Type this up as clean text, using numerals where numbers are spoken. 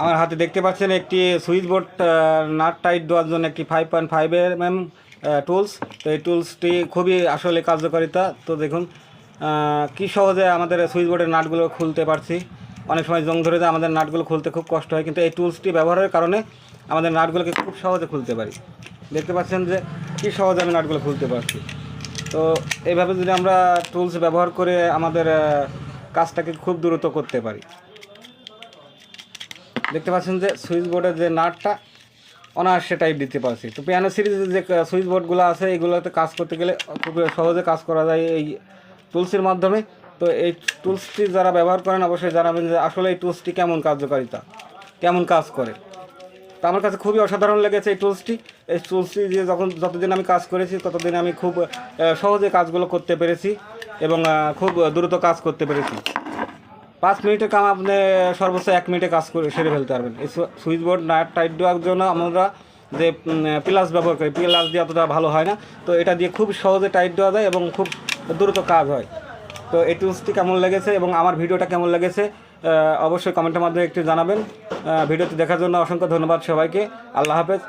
আমার হাতে দেখতে পাচ্ছেন একটি সুইচ বোর্ড নাট টাইট দেওয়ার জন্য একটি 5.5 mm টুলস। তো এই টুলসটি খুবই আসলে কার্যকারিতা। তো দেখুন কি সহজে আমাদের সুইচ বোর্ডের নাটগুলো খুলতে পারছি। অনেক সময় জং ধরে যায়, আমাদের নাটগুলো খুলতে খুব কষ্ট হয়, কিন্তু এই টুলসটি ব্যবহারের কারণে আমাদের নাটগুলোকে খুব সহজে খুলতে পারি। দেখতে পাচ্ছেন যে কি সহজে আমি নাটগুলো খুলতে পারছি। তো এইভাবে যদি আমরা টুলস ব্যবহার করে আমাদের কাজটাকে খুব দ্রুত করতে পারি। দেখতে পাচ্ছেন যে সুইচ বোর্ডের যে নাটটা অনায়াসে টাইপ দিতে পারছি। তো পিয়ানো সিরিজের যে সুইচ বোর্ডগুলো আছে এগুলোতে কাজ করতে গেলে খুব সহজে কাজ করা যায় এই টুলসের মাধ্যমে। তো এই টুলসটি যারা ব্যবহার করেন অবশ্যই জানাবেন যে আসলে এই টুলসটি কেমন কার্যকারিতা, কেমন কাজ করে। তো আমার কাছে খুবই অসাধারণ লেগেছে এই টুলসটি। এই টুলসটি দিয়ে যতদিন আমি কাজ করেছি ততদিন আমি খুব সহজে কাজগুলো করতে পেরেছি এবং খুব দ্রুত কাজ করতে পেরেছি। 5 মিনিটের কাম আপনি সর্বোচ্চ 1 মিনিটে কাজ করে সেরে ফেলতে পারবেন। এই সুইচ বোর্ড নাট টাইট দেওয়ার জন্য আমরা যে প্লাস ব্যবহার করি, প্লাস দিয়ে অতটা ভালো হয় না। তো এটা দিয়ে খুব সহজে টাইট দেওয়া যায় এবং খুব দ্রুত কাজ হয়। তো এই টুলসটি কেমন লেগেছে এবং আমার ভিডিওটা কেমন লেগেছে অবশ্যই কমেন্টের মাধ্যমে একটু জানাবেন। ভিডিওটি দেখার জন্য অসংখ্য ধন্যবাদ সবাইকে। আল্লাহ হাফেজ।